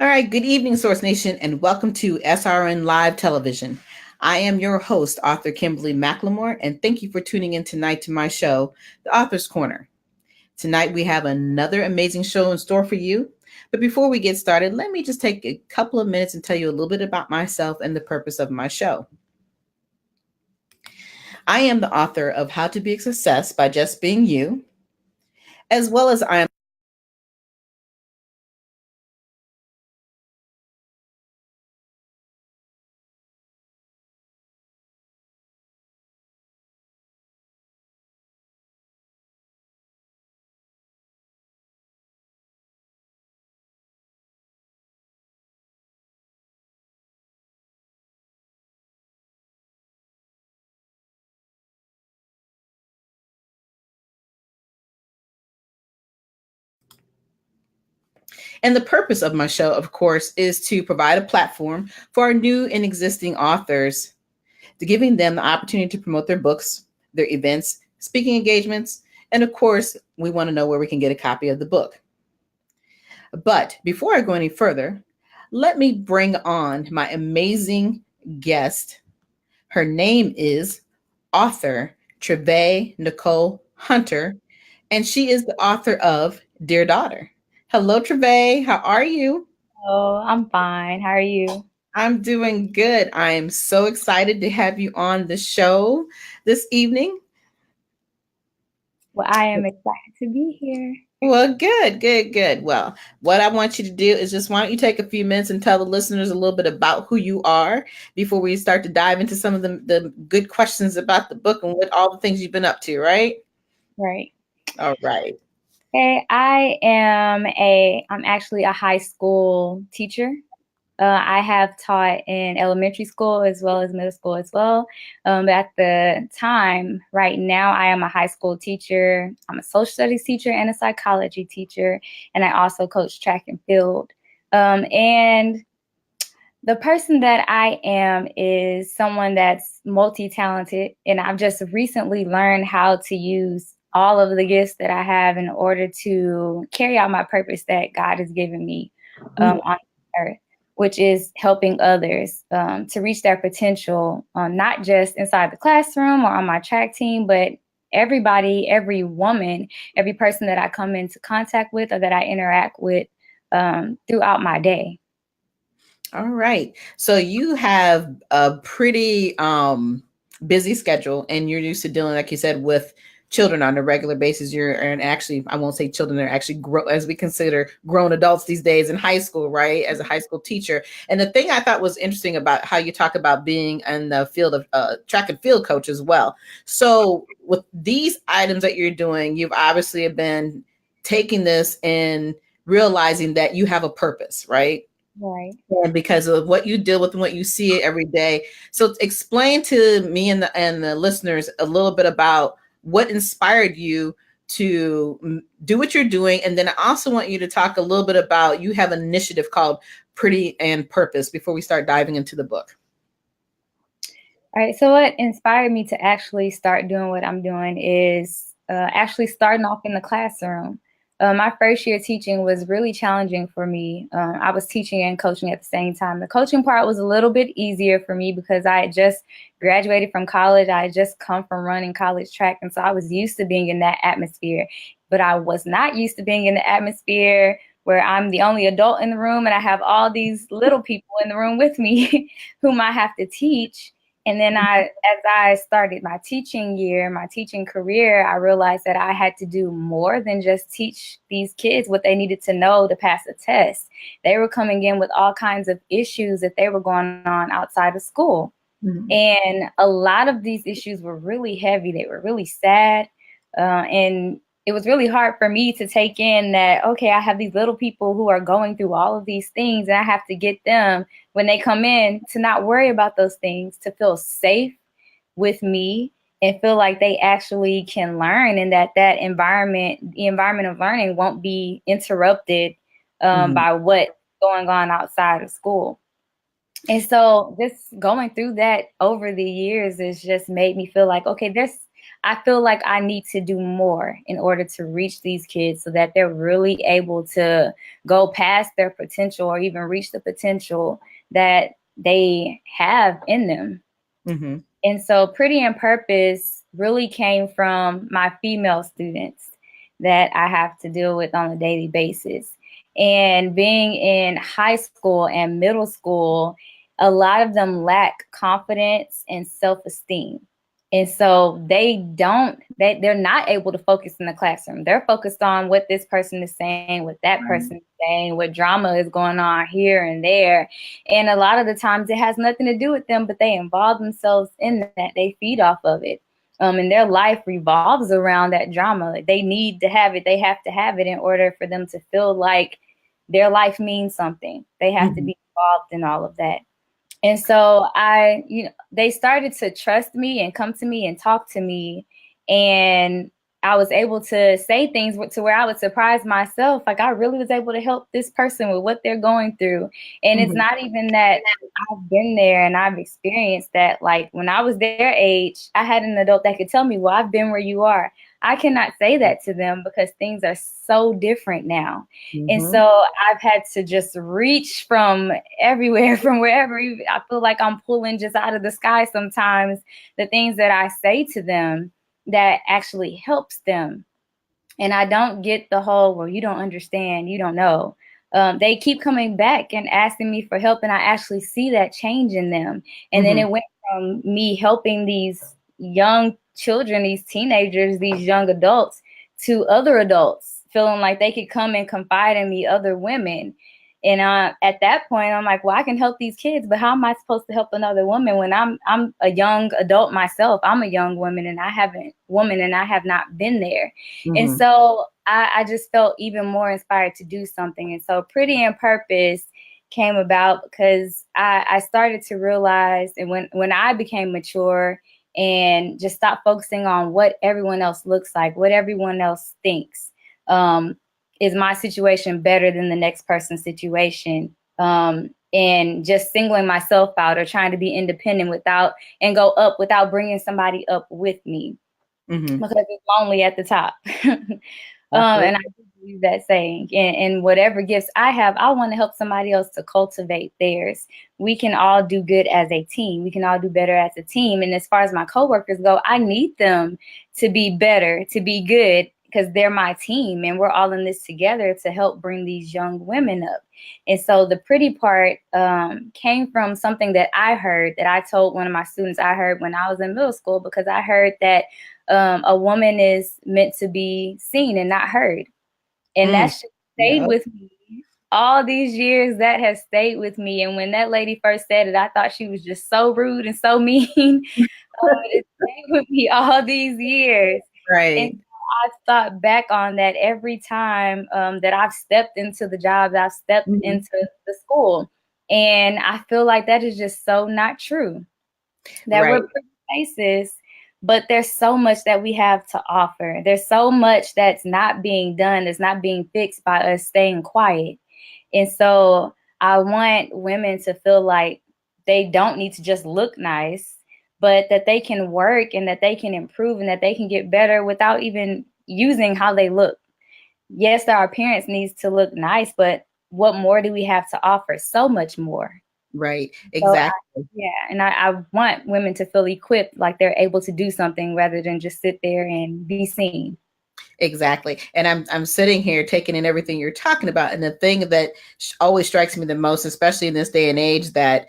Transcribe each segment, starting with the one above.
All right, good evening, Source Nation, and welcome to SRN Live Television. I am your host, Author Kimberly McLemore, and thank you for tuning in tonight to my show, The Author's Corner. Tonight, we have another amazing show in store for you. But before we get started, let me just take a couple of minutes and tell you a little bit about myself and the purpose of my show. I am the author of How to Be a Success by Just Being You, as well as I am And the purpose of my show, of course, is to provide a platform for our new and existing authors, to giving them the opportunity to promote their books, their events, speaking engagements, and of course, we want to know where we can get a copy of the book. But before I go any further, let me bring on my amazing guest. Her name is Author Travé Nicole Hunter, and she is the author of Dear Daughter. Hello, Trave. How are you? Oh, I'm fine. How are you? I'm doing good. I am so excited to have you on the show this evening. Well, I am excited to be here. Well, good. Well, what I want you to do is just why don't you take a few minutes and tell the listeners a little bit about who you are before we start to dive into some of the good questions about the book and what all the things you've been up to, right? Right. All right. Okay, I'm actually a high school teacher. I have taught in elementary school as well as middle school as well. But at the time, right now, I am a high school teacher. I'm a social studies teacher and a psychology teacher, and I also coach track and field. And the person that I am is someone that's multi-talented, and I've just recently learned how to use all of the gifts that I have in order to carry out my purpose that God has given me on earth, which is helping others to reach their potential, not just inside the classroom or on my track team, but everybody, every woman, every person that I come into contact with or that I interact with throughout my day. All right. So you have a pretty busy schedule and you're used to dealing, like you said, with children on a regular basis. You're, and actually, I won't say children, they're actually as we consider grown adults these days in high school, right? As a high school teacher. And the thing I thought was interesting about how you talk about being in the field of track and field coach as well. So with these items that you're doing, you've obviously been taking this and realizing that you have a purpose, right? Right. And because of what you deal with and what you see every day. So explain to me and the listeners a little bit about what inspired you to do what you're doing. And then I also want you to talk a little bit about, you have an initiative called Pretty and Purpose before we start diving into the book. All right. So what inspired me to actually start doing what I'm doing is actually starting off in the classroom. My first year teaching was really challenging for me. I was teaching and coaching at the same time. The coaching part was a little bit easier for me because I had just graduated from college. I had just come from running college track. And so I was used to being in that atmosphere. But I was not used to being in the atmosphere where I'm the only adult in the room and I have all these little people in the room with me whom I have to teach. And then as I started my teaching year, my teaching career, I realized that I had to do more than just teach these kids what they needed to know to pass a test. They were coming in with all kinds of issues that they were going on outside of school. Mm-hmm. And a lot of these issues were really heavy. They were really sad. And it was really hard for me to take in that, okay, I have these little people who are going through all of these things, and I have to get them, when they come in, to not worry about those things, to feel safe with me and feel like they actually can learn, and that environment, the environment of learning, won't be interrupted by what's going on outside of school. And so just going through that over the years has just made me feel like, okay, I feel like I need to do more in order to reach these kids so that they're really able to go past their potential or even reach the potential that they have in them. Mm-hmm. And so Pretty and Purpose really came from my female students that I have to deal with on a daily basis. And being in high school and middle school, a lot of them lack confidence and self-esteem. And so they're not able to focus in the classroom. They're focused on what this person is saying, what that person is saying, what drama is going on here and there. And a lot of the times it has nothing to do with them, but they involve themselves in that. They feed off of it. And their life revolves around that drama. They need to have it. They have to have it in order for them to feel like their life means something. They have to be involved in all of that. And so they started to trust me and come to me and talk to me. And I was able to say things to where I would surprise myself. Like, I really was able to help this person with what they're going through. And it's not even that I've been there and I've experienced that. Like, when I was their age, I had an adult that could tell me, well, I've been where you are. I cannot say that to them because things are so different now. And so I've had to just reach from everywhere, from wherever. I feel like I'm pulling just out of the sky sometimes the things that I say to them that actually helps them. And I don't get the whole, well, you don't understand, you don't know. They keep coming back and asking me for help, and I actually see that change in them. And then it went from me helping these young children, these teenagers, these young adults, to other adults feeling like they could come and confide in me, other women. And at that point, I'm like, well, I can help these kids, but how am I supposed to help another woman when I'm a young adult myself? I'm a young woman, and I have not been there. And so I just felt even more inspired to do something. And so Pretty and Purpose came about because I started to realize, and when I became mature and just stopped focusing on what everyone else looks like, what everyone else thinks, is my situation better than the next person's situation? And just singling myself out or trying to be independent and go up without bringing somebody up with me, because it's lonely at the top. And I do believe that saying. And whatever gifts I have, I want to help somebody else to cultivate theirs. We can all do good as a team. We can all do better as a team. And as far as my coworkers go, I need them to be better, to be good, because they're my team and we're all in this together to help bring these young women up. And so the pretty part came from something that I heard, that I told one of my students I heard when I was in middle school, because I heard that a woman is meant to be seen and not heard. And that stayed with me all these years. That has stayed with me. And when that lady first said it, I thought she was just so rude and so mean. It stayed with me all these years. Right. And I thought back on that every time that I've stepped into the job, I've stepped into the school. And I feel like that is just so not true. That we're pretty faces, but there's so much that we have to offer. There's so much that's not being done, that's not being fixed by us staying quiet. And so I want women to feel like they don't need to just look nice, but that they can work and that they can improve and that they can get better without even using how they look. Yes, our appearance needs to look nice, but what more do we have to offer? So much more. Right. Exactly. So and I want women to feel equipped, like they're able to do something rather than just sit there and be seen. Exactly. And I'm sitting here taking in everything you're talking about. And the thing that always strikes me the most, especially in this day and age, that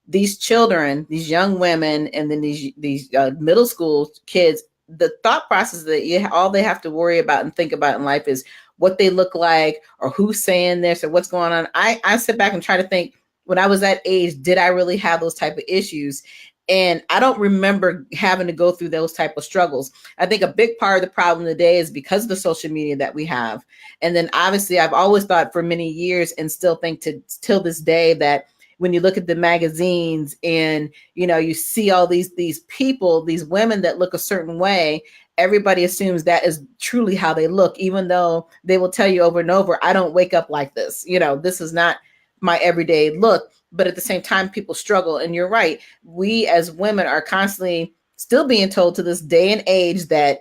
these children, these young women, and then these middle school kids, the thought process that all they have to worry about and think about in life is what they look like or who's saying this or what's going on. I sit back and try to think, when I was that age, did I really have those type of issues? And I don't remember having to go through those type of struggles. I think a big part of the problem today is because of the social media that we have. And then obviously I've always thought for many years and still think till this day that when you look at the magazines and, you see all these people, these women that look a certain way, everybody assumes that is truly how they look, even though they will tell you over and over, I don't wake up like this. This is not my everyday look. But at the same time, people struggle. And you're right. We as women are constantly still being told to this day and age that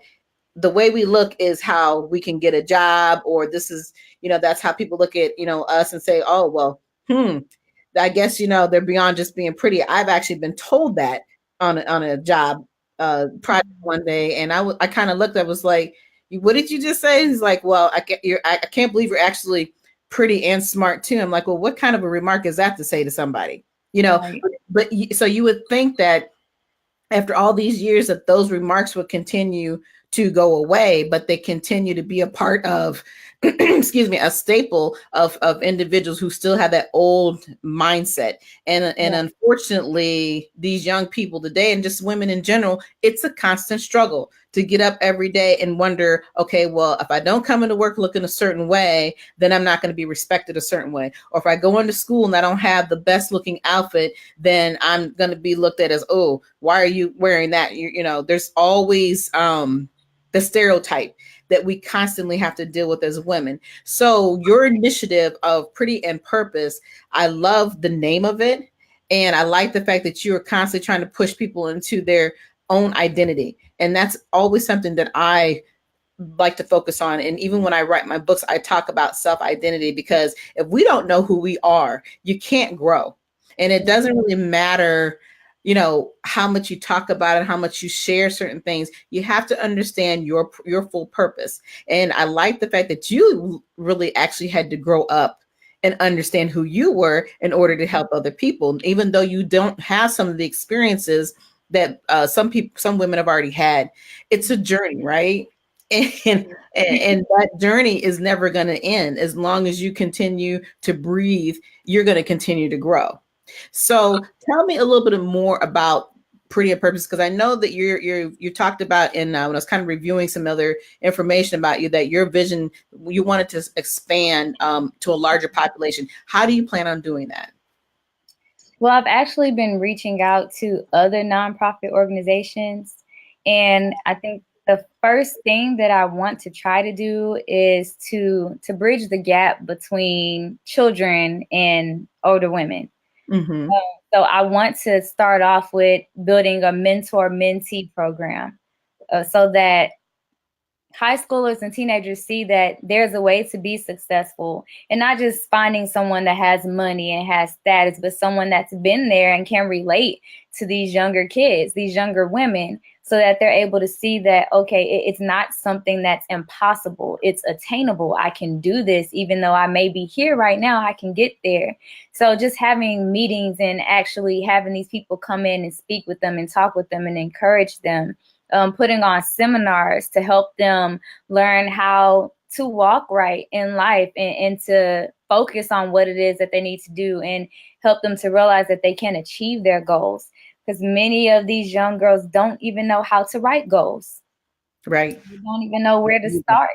the way we look is how we can get a job, or this is, that's how people look at, us and say, oh, well, I guess, they're beyond just being pretty. I've actually been told that on a job project one day. And I kind of looked, I was like, what did you just say? He's like, well, I can't believe you're actually pretty and smart too. I'm like, well, what kind of a remark is that to say to somebody? Right. But so you would think that after all these years that those remarks would continue to go away, but they continue to be a part of, excuse me, a staple of individuals who still have that old mindset. And unfortunately, these young people today, and just women in general, it's a constant struggle to get up every day and wonder, okay, well, if I don't come into work looking a certain way, then I'm not going to be respected a certain way. Or if I go into school and I don't have the best looking outfit, then I'm going to be looked at as, oh, why are you wearing that? There's always the stereotype that we constantly have to deal with as women. So your initiative of Pretty and Purpose, I love the name of it. And I like the fact that you are constantly trying to push people into their own identity. And that's always something that I like to focus on. And even when I write my books, I talk about self-identity, because if we don't know who we are, you can't grow. And it doesn't really matter, how much you talk about it, how much you share certain things. You have to understand your full purpose. And I like the fact that you really actually had to grow up and understand who you were in order to help other people, even though you don't have some of the experiences that some women have already had. It's a journey, right? And that journey is never going to end. As long as you continue to breathe, you're going to continue to grow. So tell me a little bit more about Pretty and Purpose, because I know that you talked about when I was kind of reviewing some other information about you, that your vision, you wanted to expand to a larger population. How do you plan on doing that? Well, I've actually been reaching out to other nonprofit organizations, and I think the first thing that I want to try to do is to bridge the gap between children and older women. Mm-hmm. So I want to start off with building a mentor-mentee program so that high schoolers and teenagers see that there's a way to be successful, and not just finding someone that has money and has status, but someone that's been there and can relate to these younger kids, these younger women, so that they're able to see that, okay, it's not something that's impossible. It's attainable. I can do this. Even though I may be here right now, I can get there. So just having meetings and actually having these people come in and speak with them and talk with them and encourage them. Putting on seminars to help them learn how to walk right in life and to focus on what it is that they need to do, and help them to realize that they can achieve their goals. Because many of these young girls don't even know how to write goals. Right. They don't even know where to start.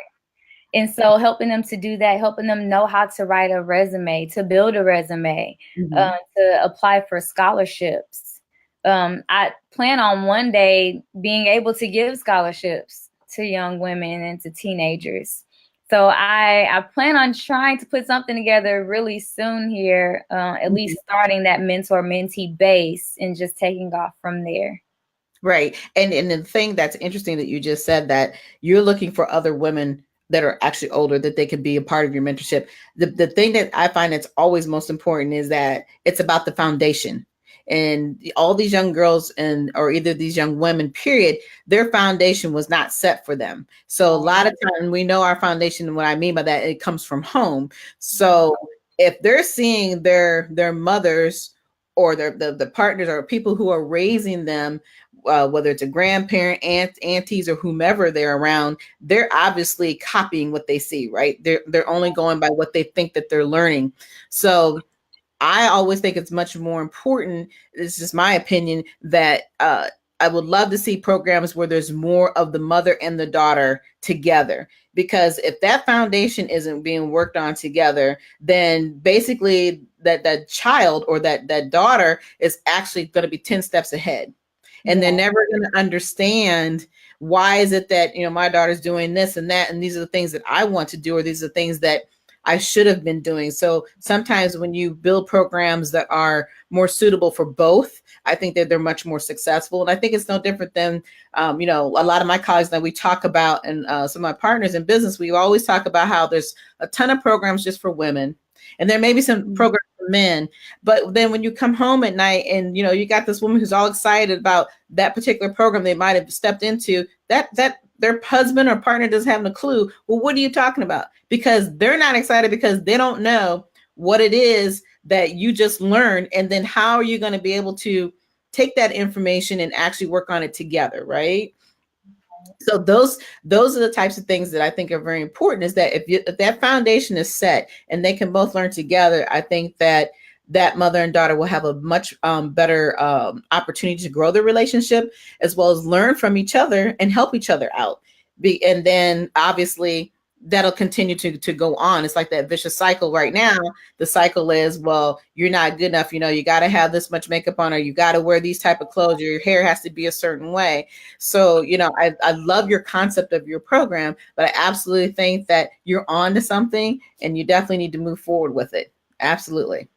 And so helping them to do that, helping them know how to write a resume, to build a resume, to apply for scholarships. I plan on one day being able to give scholarships to young women and to teenagers. So I plan on trying to put something together really soon here, at least starting that mentor-mentee base and just taking off from there. Right. And the thing that's interesting that you just said, that you're looking for other women that are actually older, that they can be a part of your mentorship. The thing that I find that's always most important is that it's about the foundation. And all these young girls or either these young women, period, their foundation was not set for them. So a lot of times we know our foundation, and what I mean by that, it comes from home. So if they're seeing their mothers or the partners or people who are raising them, whether it's a grandparent, aunties, or whomever they're around, they're obviously copying what they see, right? They're only going by what they think that they're learning. So I always think it's much more important, this is my opinion, that I would love to see programs where there's more of the mother and the daughter together. Because if that foundation isn't being worked on together, then basically that child or that daughter is actually going to be 10 steps ahead. And they're never going to understand, why is it that, my daughter's doing this and that, and these are the things that I want to do, or these are the things that I should have been doing. So sometimes when you build programs that are more suitable for both, I think that they're much more successful. And I think it's no different than, you know, a lot of my colleagues that we talk about, and some of my partners in business, we always talk about how there's a ton of programs just for women. And there may be some programs for men, but then when you come home at night and, you know, you got this woman who's all excited about that particular program they might have stepped into, that their husband or partner doesn't have a clue. Well, what are you talking about? Because they're not excited because they don't know what it is that you just learned. And then how are you going to be able to take that information and actually work on it together, right? So those are the types of things that I think are very important, is that if that foundation is set and they can both learn together, I think that that mother and daughter will have a much better opportunity to grow their relationship, as well as learn from each other and help each other out. And then obviously that'll continue to go on. It's like that vicious cycle right now. The cycle is, well, you're not good enough. You know, you got to have this much makeup on, or you got to wear these type of clothes, or your hair has to be a certain way. So, you know, I love your concept of your program, but I absolutely think that you're on to something and you definitely need to move forward with it. Absolutely.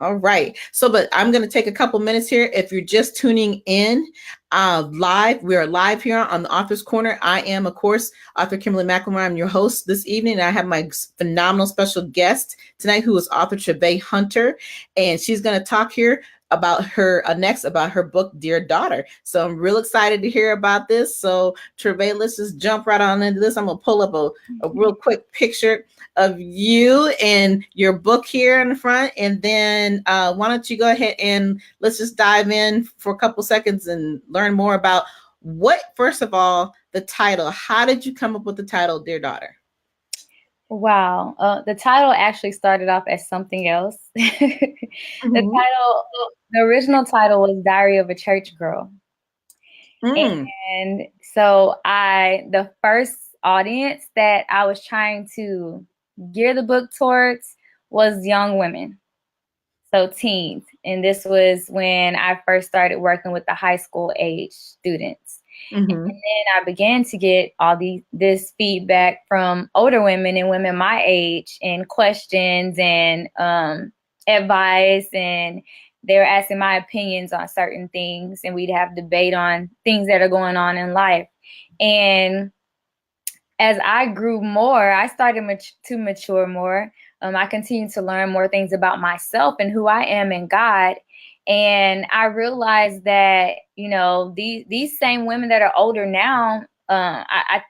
All right. So, but I'm going to take a couple minutes here. If you're just tuning in live, we are live here on the Author's Corner. I am, of course, Author Kimberly McLemore. I'm your host this evening. And I have my phenomenal special guest tonight, who is Author Travé Hunter. And she's going to talk here about her next about her book, Dear Daughter. So I'm real excited to hear about this. So Travé, let's just jump right on into this. I'm going to pull up a real quick picture of you and your book here in the front. And then why don't you go ahead and let's just dive in for a couple seconds and learn more about first of all, the title. How did you come up with the title, Dear Daughter? Wow. The title actually started off as something else. The original title was Diary of a Church Girl. And so the first audience that I was trying to gear the book towards was young women, so teens. And this was when I first started working with the high school age students. And then I began to get all this feedback from older women and women my age, and questions and advice, and they were asking my opinions on certain things, and we'd have debate on things that are going on in life. And as I grew more, I started to mature more. I continued to learn more things about myself and who I am in God. And I realized that, you know, these same women that are older now,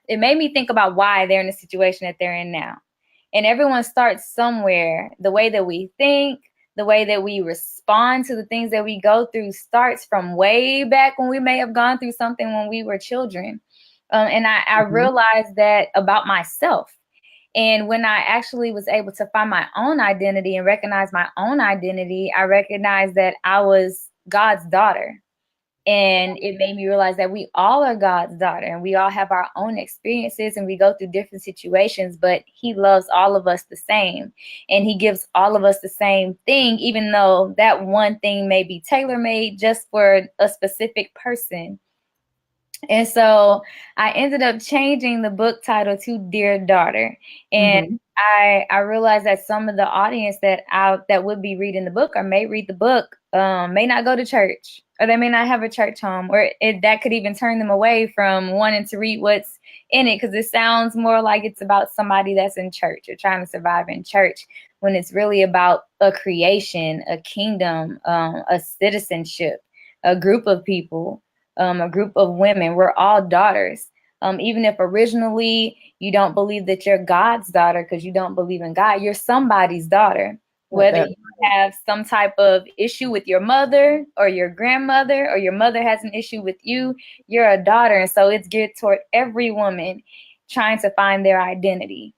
it made me think about why they're in the situation that they're in now. And everyone starts somewhere. The way that we think, the way that we respond to the things that we go through starts from way back when we may have gone through something when we were children. And I realized that about myself. And when I actually was able to find my own identity and recognize my own identity, I recognized that I was God's daughter. And it made me realize that we all are God's daughter, and we all have our own experiences, and we go through different situations, but He loves all of us the same. And He gives all of us the same thing, even though that one thing may be tailor-made just for a specific person. And so I ended up changing the book title to Dear Daughter. And I realized that some of the audience that would be reading the book or may read the book may not go to church, or they may not have a church home, or that could even turn them away from wanting to read what's in it, because it sounds more like it's about somebody that's in church or trying to survive in church, when it's really about a creation, a kingdom, a citizenship, a group of people. A group of women. We're all daughters. Even if originally you don't believe that you're God's daughter because you don't believe in God, you're somebody's daughter. Whether you have some type of issue with your mother or your grandmother, or your mother has an issue with you, you're a daughter. And so it's geared toward every woman trying to find their identity.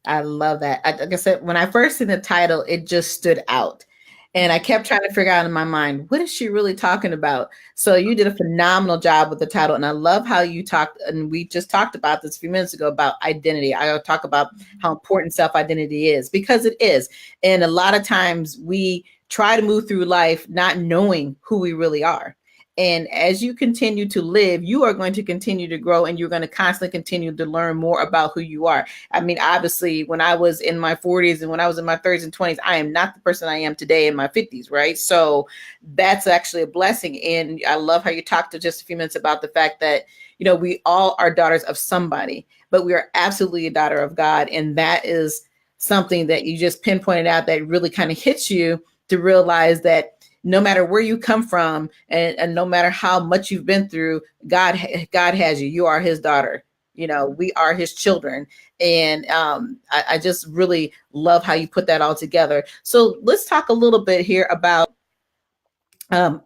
I love that. Like I said, when I first seen the title, it just stood out. And I kept trying to figure out in my mind, what is she really talking about? So you did a phenomenal job with the title. And I love how you talked, and we just talked about this a few minutes ago, about identity. I talk about how important self-identity is, because it is. And a lot of times we try to move through life not knowing who we really are. And as you continue to live, you are going to continue to grow, and you're going to constantly continue to learn more about who you are. I mean, obviously, when I was in my 40s and when I was in my 30s and 20s, I am not the person I am today in my 50s, right? So that's actually a blessing. And I love how you talked to just a few minutes about the fact that, you know, we all are daughters of somebody, but we are absolutely a daughter of God. And that is something that you just pinpointed out that really kind of hits you to realize that no matter where you come from, and no matter how much you've been through, God has you. You are his daughter. You know, we are his children. And I just really love how you put that all together. So let's talk a little bit here about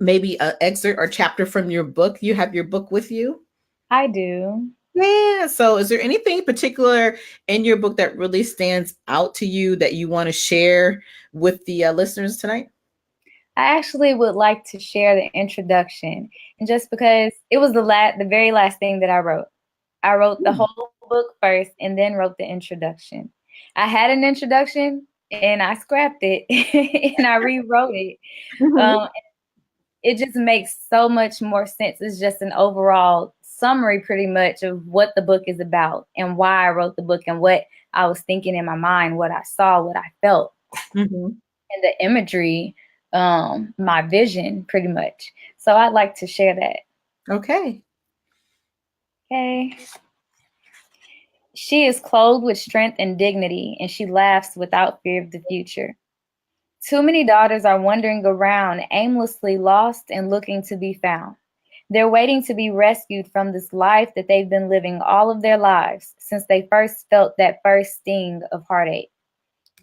maybe an excerpt or chapter from your book. You have your book with you? I do. Yeah. So is there anything particular in your book that really stands out to you that you want to share with the listeners tonight? I actually would like to share the introduction, and just because it was the very last thing that I wrote. I wrote the whole book first and then wrote the introduction. I had an introduction and I scrapped it and I rewrote it. Mhm. It just makes so much more sense. It's just an overall summary pretty much of what the book is about and why I wrote the book and what I was thinking in my mind, what I saw, what I felt, Mhm. and the imagery, my vision pretty much. So I'd like to share that. Okay. Okay. She is clothed with strength and dignity, and she laughs without fear of the future. Too many daughters are wandering around, aimlessly lost and looking to be found. They're waiting to be rescued from this life that they've been living all of their lives since they first felt that first sting of heartache.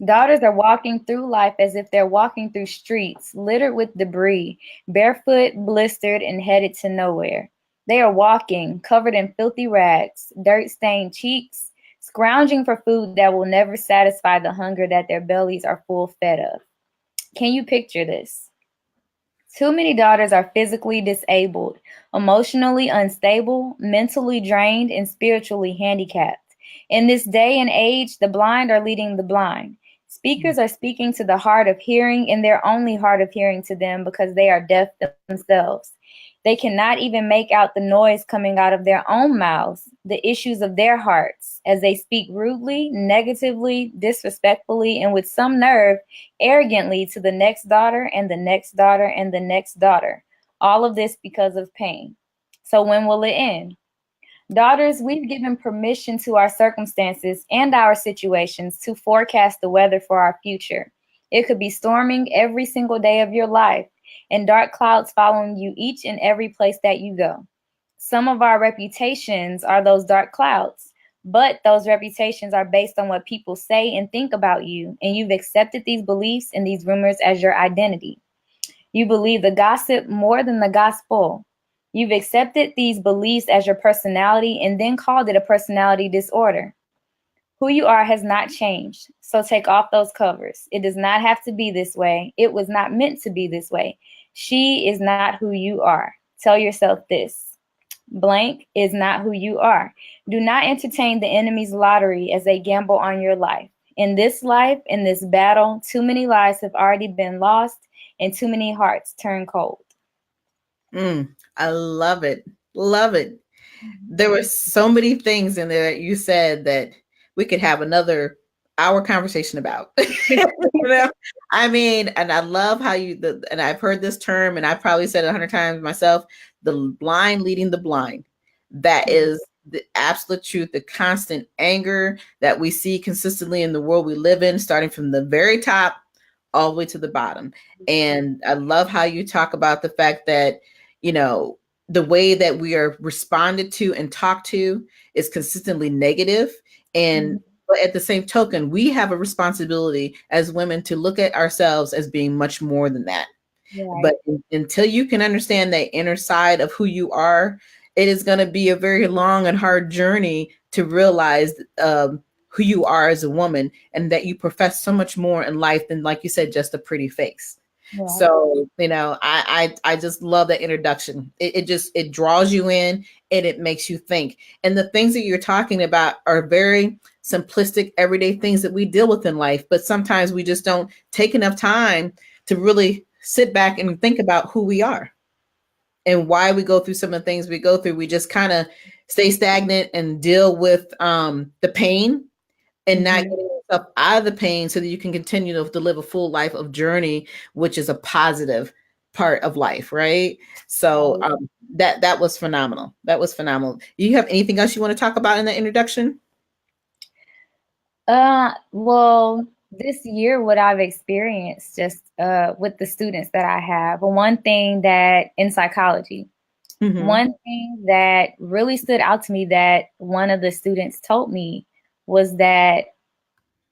Daughters are walking through life as if they're walking through streets littered with debris, barefoot, blistered, and headed to nowhere. They are walking, covered in filthy rags, dirt-stained cheeks, scrounging for food that will never satisfy the hunger that their bellies are full fed of. Can you picture this? Too many daughters are physically disabled, emotionally unstable, mentally drained, and spiritually handicapped. In this day and age, the blind are leading the blind. Speakers are speaking to the hard of hearing, and they're only hard of hearing to them because they are deaf themselves. They cannot even make out the noise coming out of their own mouths, the issues of their hearts, as they speak rudely, negatively, disrespectfully, and with some nerve, arrogantly to the next daughter and the next daughter and the next daughter. All of this because of pain. So when will it end? Daughters, we've given permission to our circumstances and our situations to forecast the weather for our future. It could be storming every single day of your life and dark clouds following you each and every place that you go. Some of our reputations are those dark clouds, but those reputations are based on what people say and think about you, and you've accepted these beliefs and these rumors as your identity. You believe the gossip more than the gospel. You've accepted these beliefs as your personality and then called it a personality disorder. Who you are has not changed, so take off those covers. It does not have to be this way. It was not meant to be this way. She is not who you are. Tell yourself this. Blank is not who you are. Do not entertain the enemy's lottery as they gamble on your life. In this life, in this battle, too many lives have already been lost and too many hearts turned cold. I love it. Love it. There were so many things in there that you said that we could have another hour conversation about. You know? I mean, and I love how and I've heard this term, and I probably said it 100 times myself, the blind leading the blind. That is the absolute truth, the constant anger that we see consistently in the world we live in, starting from the very top all the way to the bottom. And I love how you talk about the fact that, you know, the way that we are responded to and talked to is consistently negative. And but at the same token, we have a responsibility as women to look at ourselves as being much more than that. Right. But until you can understand that inner side of who you are, it is going to be a very long and hard journey to realize who you are as a woman, and that you profess so much more in life than, like you said, just a pretty face. Right. So, you know, I just love that introduction. It draws you in and it makes you think. And the things that you're talking about are very simplistic, everyday things that we deal with in life. But sometimes we just don't take enough time to really sit back and think about who we are. and why we go through some of the things we go through. We just kind of stay stagnant and deal with the pain and not getting yourself out of the pain so that you can continue to live a full life of journey, which is a positive part of life, right? So that was phenomenal. That was phenomenal. You have anything else you want to talk about in the introduction? Well, this year, what I've experienced just with the students that I have, one thing that in psychology, one thing that really stood out to me that one of the students told me was that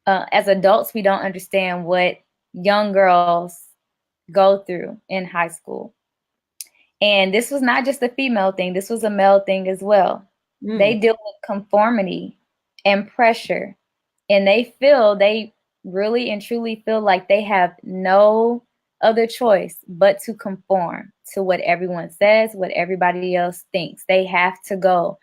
as adults, we don't understand what young girls go through in high school. And this was not just a female thing, this was a male thing as well. They deal with conformity and pressure, and they really and truly feel like they have no other choice but to conform to what everyone says, what everybody else thinks. They have to go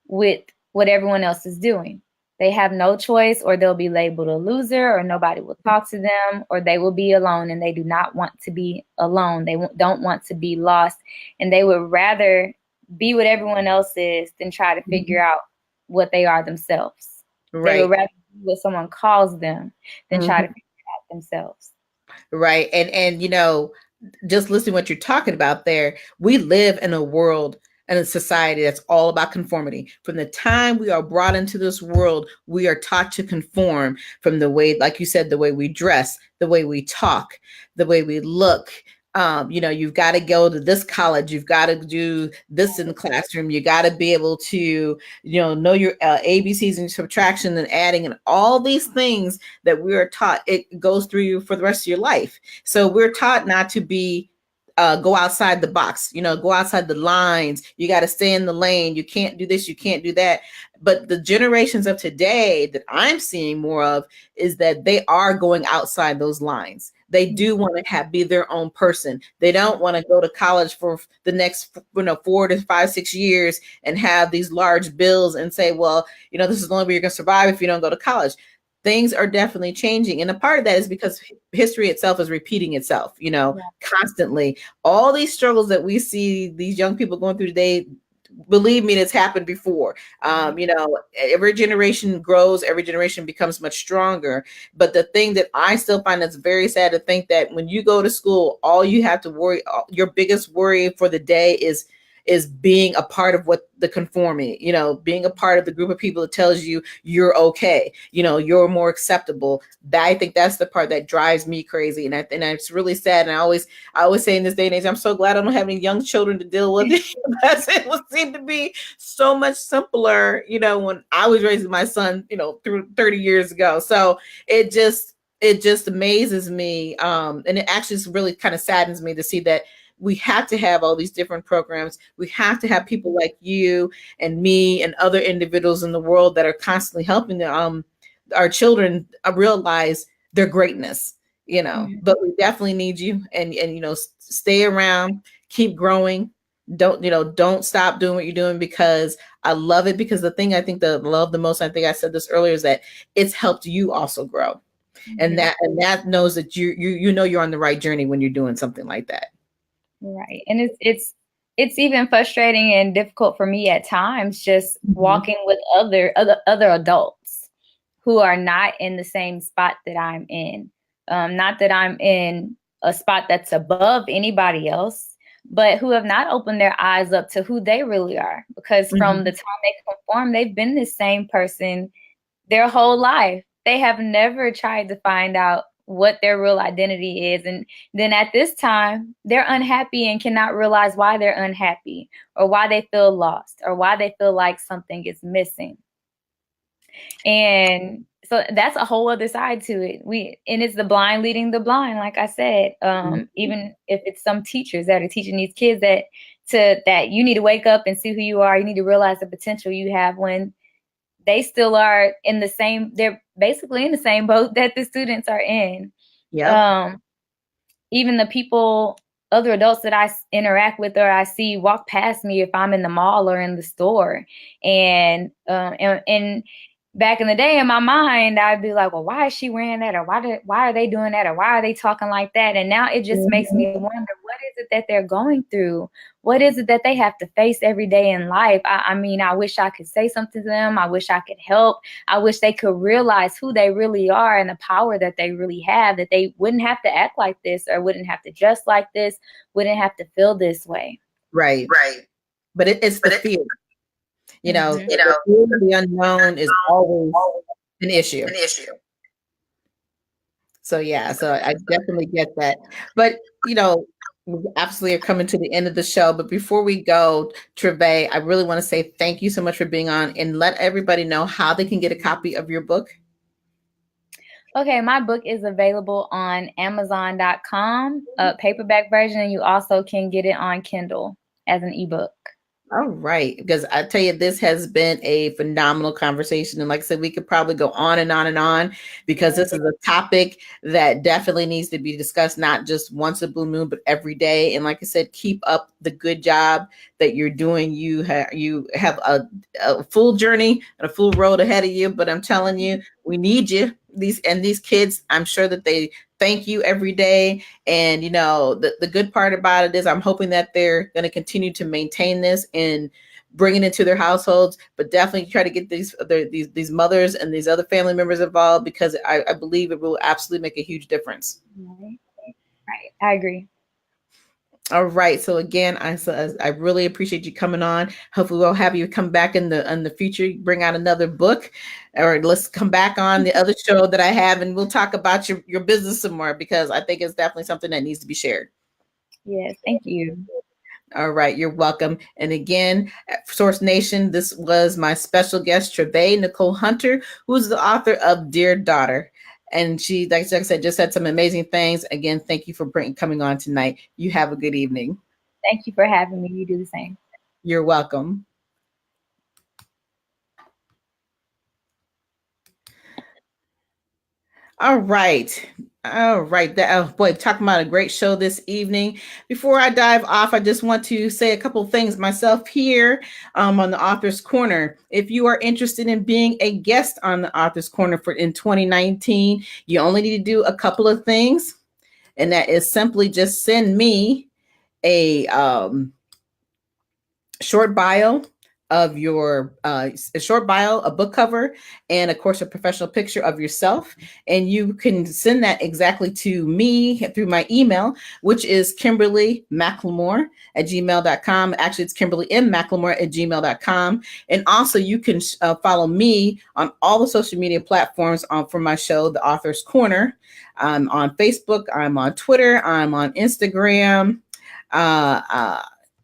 with what everyone else is doing. They have no choice, or they'll be labeled a loser, or nobody will talk to them, or they will be alone, and they do not want to be alone. They don't want to be lost, and they would rather be what everyone else is than try to figure out what they are themselves. Right. They would rather be what someone calls them than try to figure it out themselves. Right. And you know, just listening to what you're talking about there, we live in a world and a society that's all about conformity. From the time we are brought into this world, we are taught to conform from the way, like you said, the way we dress, the way we talk, the way we look. You know, you've got to go to this college. You've got to do this in the classroom. You got to be able to, know your ABCs and subtraction and adding and all these things that we are taught. It goes through you for the rest of your life. So we're taught not to be go outside the box, go outside the lines. You got to stay in the lane. You can't do this. You can't do that. But the generations of today that I'm seeing more of is that they are going outside those lines. They do want to be their own person. They don't want to go to college for the next, 4 to 5, 6 years and have these large bills and say, well, this is the only way you're going to survive if you don't go to college. Things are definitely changing. And a part of that is because history itself is repeating itself, constantly. All these struggles that we see these young people going through today, believe me, it's happened before. Every generation grows, every generation becomes much stronger. But the thing that I still find that's very sad to think that when you go to school, all you have to worry, your biggest worry for the day is being a part of what the conforming, being a part of the group of people that tells you you're okay, you're more acceptable. I think that's the part that drives me crazy. And it's really sad. And I always say in this day and age, I'm so glad I don't have any young children to deal with it. It would seem to be so much simpler, when I was raising my son, through 30 years ago. So it just amazes me. And it actually really kind of saddens me to see that we have to have all these different programs. We have to have people like you and me and other individuals in the world that are constantly helping our children realize their greatness, but we definitely need you and stay around, keep growing. Don't stop doing what you're doing, because I love it. Because the thing I think that I love the most, I think I said this earlier, is that it's helped you also grow. And that knows that you're on the right journey when you're doing something like that. Right. And it's even frustrating and difficult for me at times, just walking with other adults who are not in the same spot that I'm in. Not that I'm in a spot that's above anybody else, but who have not opened their eyes up to who they really are. Because from the time they conform, they've been the same person their whole life. They have never tried to find out what their real identity is. And then at this time, they're unhappy and cannot realize why they're unhappy, or why they feel lost, or why they feel like something is missing. And so that's a whole other side to it. And it's the blind leading the blind, like I said. Even if it's some teachers that are teaching these kids that you need to wake up and see who you are. You need to realize the potential you have, when they still are they're basically in the same boat that the students are in. Yeah. Even the other adults that I interact with or I see walk past me if I'm in the mall or in the store. And back in the day, in my mind, I'd be like, well, why is she wearing that? Or why are they doing that? Or why are they talking like that? And now it just makes me wonder, what is it that they're going through? What is it that they have to face every day in life? I mean, I wish I could say something to them. I wish I could help. I wish they could realize who they really are and the power that they really have, that they wouldn't have to act like this or wouldn't have to dress like this, wouldn't have to feel this way. Right. But it's the fear. You know, Mhm. the fear of the unknown is always an issue. So yeah, so I definitely get that. But we absolutely are coming to the end of the show. But before we go, Trave, I really want to say thank you so much for being on, and let everybody know how they can get a copy of your book. Okay, my book is available on Amazon.com, paperback version, and you also can get it on Kindle as an ebook. All right, because I tell you, this has been a phenomenal conversation. And like I said, we could probably go on and on and on, because this is a topic that definitely needs to be discussed, not just once a blue moon, but every day. And like I said, keep up the good job that you're doing. You have a full journey and a full road ahead of you, but I'm telling you, we need you. These kids, I'm sure that they thank you every day. And the good part about it is I'm hoping that they're going to continue to maintain this and bring it into their households, but definitely try to get these mothers and these other family members involved, because I believe it will absolutely make a huge difference. Right. I agree. All right. So again, I really appreciate you coming on. Hopefully we'll have you come back in the future, bring out another book, or let's come back on the other show that I have, and we'll talk about your business some more, because I think it's definitely something that needs to be shared. Yes. Thank you. All right. You're welcome. And again, Source Nation, this was my special guest, Nicole Hunter, who's the author of Dear Daughter. And she, like I said, just said some amazing things. Again, thank you for coming on tonight. You have a good evening. Thank you for having me. You do the same. You're welcome. All right. Oh boy, talking about a great show this evening. Before I dive off, I just want to say a couple things myself here on the Author's Corner. If you are interested in being a guest on the Author's Corner in 2019, you only need to do a couple of things, and that is simply just send me a short bio of your a short bio, a book cover, and of course a professional picture of yourself. And you can send that exactly to me through my email, which is KimberlyMcLemore@gmail.com. Actually, it's KimberlyMcLemore@gmail.com. And also you can follow me on all the social media platforms for my show, The Author's Corner. I'm on Facebook, I'm on Twitter, I'm on Instagram.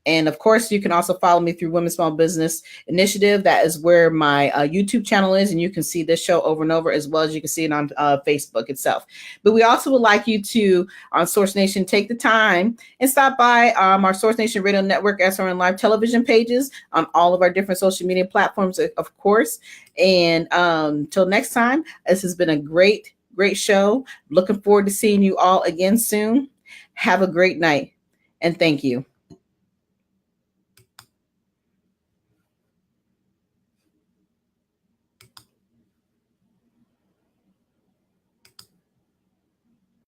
And of course, you can also follow me through Women's Small Business Initiative. That is where my YouTube channel is. And you can see this show over and over, as well as you can see it on Facebook itself. But we also would like you to, on Source Nation, take the time and stop by our Source Nation Radio Network, SRN Live television pages on all of our different social media platforms, of course. And until next time, this has been a great show. Looking forward to seeing you all again soon. Have a great night, and thank you.